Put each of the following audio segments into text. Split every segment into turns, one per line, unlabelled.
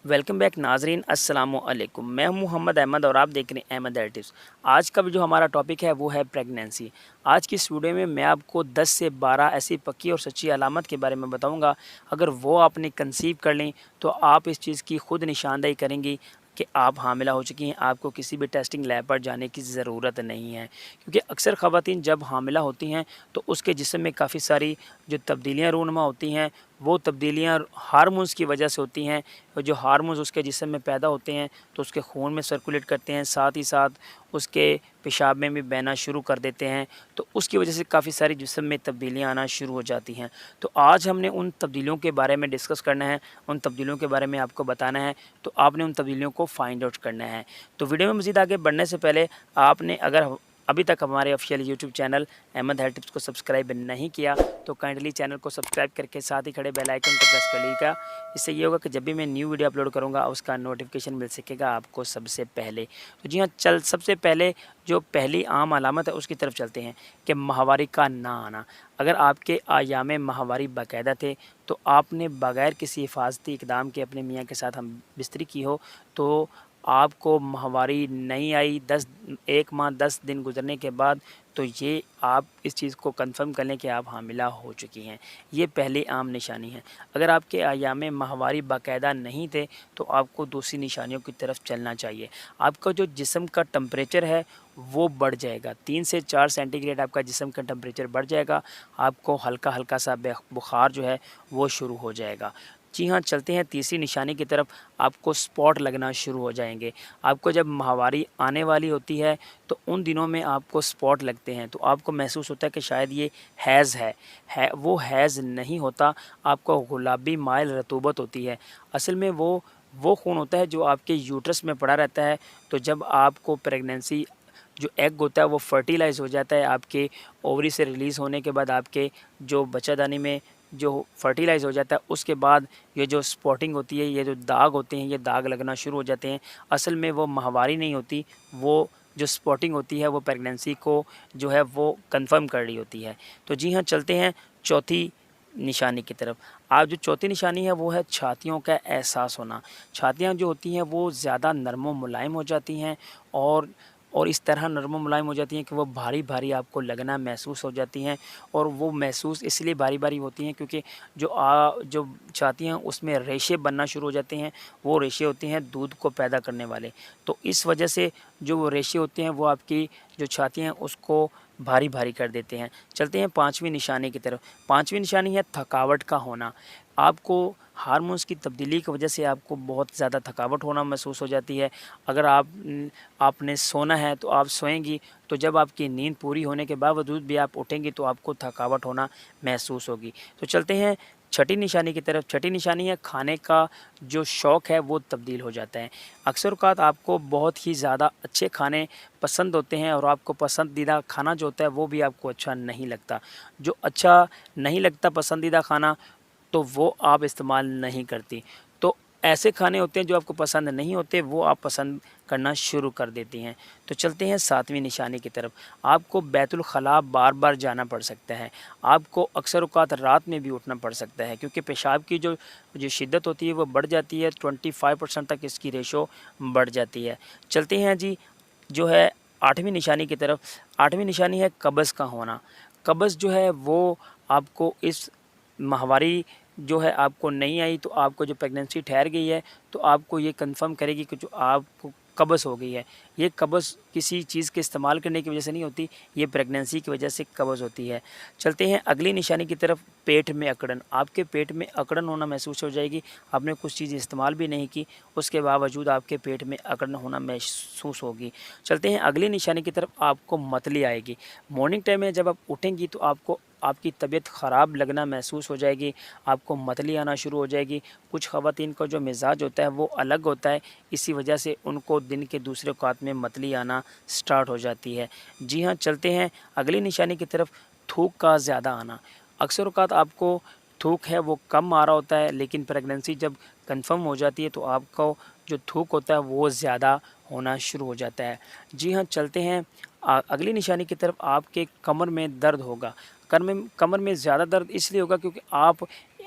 Welcome back नाजरीन, अस्सलाम वालेकुम। मैं हूं मोहम्मद अहमद और आप देख रहे हैं अहमद हेल्थ टिप्स। आज का जो हमारा टॉपिक है वो है प्रेगनेंसी। आज की इस वीडियो में मैं आपको 10 से 12 ऐसी पक्की और सच्ची अलामत के बारे में बताऊंगा। अगर वो आपने कंसीव कर लें तो आप इस चीज़ की खुद निशानदेही करेंगी कि आप हामिला हो चुकी हैं। आपको किसी भी टेस्टिंग लैब पर जाने की ज़रूरत नहीं है, क्योंकि अक्सर ख़वातीन जब हामिला होती हैं तो उसके जिस्म में काफ़ी सारी जो तब्दीलियाँ रूनुमा होती हैं, वो तब्दीलियाँ हार्मोन्स की वजह से होती हैं। और जो हार्मोन्स उसके जिस्म में पैदा होते हैं तो उसके खून में सर्कुलेट करते हैं, साथ ही साथ उसके पेशाब में भी बहना शुरू कर देते हैं। तो उसकी वजह से काफ़ी सारी जिस्म में तब्दीलियाँ आना शुरू हो जाती हैं। तो आज हमने उन तब्दीलियों के बारे में डिस्कस करना है, उन तब्दीलियों के बारे में आपको बताना है। तो आपने उन तब्दीलियों को फाइंड आउट करना है। तो वीडियो में मज़ीद आगे बढ़ने से पहले आपने अगर अभी तक हमारे official YouTube channel Ahmed health tips को सब्सक्राइब नहीं किया तो काइंडली चैनल को सब्सक्राइब करके साथ ही खड़े बेल आइकन को प्रेस कर लीजिएगा। इससे ये होगा कि जब भी मैं न्यू वीडियो अपलोड करूँगा उसका नोटिफिकेशन मिल सकेगा आपको सबसे पहले। तो जी हाँ, सबसे पहले जो पहली आम अलामत है उसकी तरफ चलते हैं कि माहवारी का ना आना। अगर आपके आयाम माहवारी बाकायदा थे तो आपने बग़ैर किसी हिफाजती इकदाम के अपने मियाँ के साथ हम बिस्तरी की हो तो आपको माहवारी नहीं आई 1 माह 10 दिन गुजरने के बाद, तो ये आप इस चीज़ को कंफर्म कर लें कि आप हामिला हो चुकी हैं। ये पहली आम निशानी है। अगर आपके अयाम माहवारी बाकायदा नहीं थे तो आपको दूसरी निशानियों की तरफ चलना चाहिए। आपका जो जिस्म का टेम्परेचर है वो बढ़ जाएगा, 3 से 4 सेंटीग्रेड आपका जिस्म का टेम्परेचर बढ़ जाएगा। आपको हल्का-हल्का सा बुखार जो है वो शुरू हो जाएगा। जी हाँ, चलते हैं तीसरी निशानी की तरफ। आपको स्पॉट लगना शुरू हो जाएँगे। आपको जब माहवारी आने वाली होती है तो उन दिनों में आपको स्पॉट लगते हैं, तो आपको महसूस होता है कि शायद ये हैज़ है वो हैज़ नहीं होता। आपको गुलाबी माइल रतूबत होती है। असल में वो खून होता है जो आपके यूट्रस में पड़ा रहता है। तो जब आपको प्रेगनेंसी जो एग होता है वो फर्टिलाइज़ हो जाता है, आपके ओवरी से रिलीज़ होने के बाद आपके जो बच्चादानी में जो फर्टिलाइज़ हो जाता है, उसके बाद ये जो स्पॉटिंग होती है, ये जो दाग होते हैं, ये दाग लगना शुरू हो जाते हैं। असल में वो माहवारी नहीं होती, वो जो स्पॉटिंग होती है वो प्रेगनेंसी को जो है वो कन्फर्म कर रही होती है। तो जी हाँ, चलते हैं चौथी निशानी की तरफ। आज जो चौथी निशानी है वो है छातियों का एहसास होना। छातियाँ जो होती हैं वो ज़्यादा नरम व मुलायम हो जाती हैं और इस तरह नरम व मुलायम हो जाती हैं कि वो भारी-भारी आपको लगना महसूस हो जाती हैं। और वो महसूस इसलिए भारी-भारी होती हैं क्योंकि जो छाती हैं उसमें रेशे बनना शुरू हो जाते हैं। वो रेशे होते हैं दूध को पैदा करने वाले। तो इस वजह से जो वो रेशे होते हैं वो आपकी जो छाती हैं उसको भारी-भारी कर देते हैं। चलते हैं 5वीं निशानी की तरफ। 5वीं निशानी है थकावट का होना। आपको हार्मोन्स की तब्दीली की वजह से आपको बहुत ज़्यादा थकावट होना महसूस हो जाती है। अगर आपने सोना है तो आप सोएँगी, तो जब आपकी नींद पूरी होने के बावजूद भी आप उठेंगी तो आपको थकावट होना महसूस होगी। तो चलते हैं छठी निशानी की तरफ। छठी निशानी है खाने का जो शौक़ है वो तब्दील हो जाता है। अक्सर औक़ात आपको बहुत ही ज़्यादा अच्छे खाने पसंद होते हैं और आपको पसंदीदा खाना जो होता है वो भी आपको अच्छा नहीं लगता। जो अच्छा नहीं लगता पसंदीदा खाना तो वो आप इस्तेमाल नहीं करती। तो ऐसे खाने होते हैं जो आपको पसंद नहीं होते, वो आप पसंद करना शुरू कर देती हैं। तो चलते हैं 7वीं निशानी की तरफ। आपको बैतुल ख़ला बार-बार जाना पड़ सकता है। आपको अक्सर औक़ात रात में भी उठना पड़ सकता है क्योंकि पेशाब की जो शिद्दत होती है वो बढ़ जाती है, 25% तक इसकी रेशो बढ़ जाती है। चलते हैं जी जो है 8वीं निशानी की तरफ। 8वीं निशानी है कब्ज़ का होना। कब्ज़ जो है वो आपको इस माहवारी जो है आपको नहीं आई तो आपको जो प्रेगनेंसी ठहर गई है तो आपको ये कंफर्म करेगी कि जो आपको कब्ज़ हो गई है। ये कब्ज़ किसी चीज़ के इस्तेमाल करने की वजह से नहीं होती, ये प्रेगनेंसी की वजह से कब्ज़ होती है। चलते हैं अगली निशानी की तरफ। पेट में अकड़न। आपके पेट में अकड़न होना महसूस हो जाएगी। आपने कुछ चीज़ इस्तेमाल भी नहीं की, उसके बावजूद आपके पेट में अकड़न होना महसूस होगी। चलते हैं अगली निशानी की तरफ। आपको मतली आएगी। मॉर्निंग टाइम में जब आप उठेंगी तो आपको आपकी तबीयत ख़राब लगना महसूस हो जाएगी, आपको मतली आना शुरू हो जाएगी। कुछ ख़वातीन का जो मिज़ाज होता है वो अलग होता है, इसी वजह से उनको दिन के दूसरे औक़ात में मतली आना स्टार्ट हो जाती है। जी हाँ, चलते हैं अगली निशानी की तरफ। थूक का ज़्यादा आना। अक्सर औक़ात आपको थूक है वो कम आ रहा होता है, लेकिन प्रेगनेंसी जब कन्फर्म हो जाती है तो आपको जो थूक होता है वो ज़्यादा होना शुरू हो जाता है। जी हाँ, चलते हैं अगली निशानी की तरफ। आपके कमर में दर्द होगा। कमर में ज़्यादा दर्द इसलिए होगा क्योंकि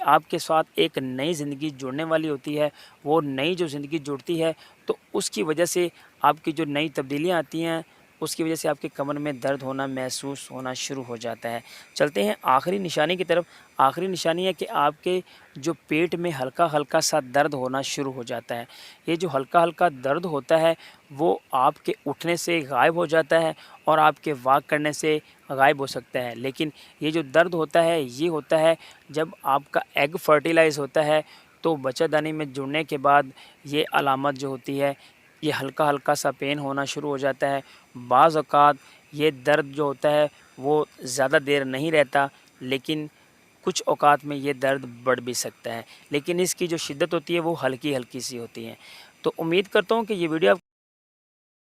آپ کے ساتھ ایک نئی زندگی جڑنے والی ہوتی ہے، وہ نئی جو زندگی جڑتی ہے تو اس کی وجہ سے آپ کی جو نئی تبدیلیاں آتی ہیں، اس کی وجہ سے آپ کے کمر میں درد ہونا محسوس ہونا شروع ہو جاتا ہے۔ چلتے ہیں آخری نشانی کی طرف۔ آخری نشانی ہے کہ آپ کے جو پیٹ میں ہلکا ہلکا سا درد ہونا شروع ہو جاتا ہے۔ یہ جو ہلکا ہلکا درد ہوتا ہے وہ آپ کے اٹھنے سے غائب ہو جاتا ہے اور آپ کے واک کرنے سے غائب ہو سکتا ہے، لیکن یہ جو درد ہوتا ہے یہ ہوتا ہے جب آپ کا ایگ فرٹیلائز ہوتا ہے تو بچہ دانی میں جڑنے کے بعد یہ علامت جو ہوتی ہے، یہ ہلکا ہلکا سا پین ہونا شروع ہو جاتا ہے۔ بعض اوقات یہ درد جو ہوتا ہے وہ زیادہ دیر نہیں رہتا، لیکن کچھ اوقات میں یہ درد بڑھ بھی سکتا ہے، لیکن اس کی جو شدت ہوتی ہے وہ ہلکی ہلکی سی ہوتی ہے۔ تو امید کرتا ہوں کہ یہ ویڈیو آپ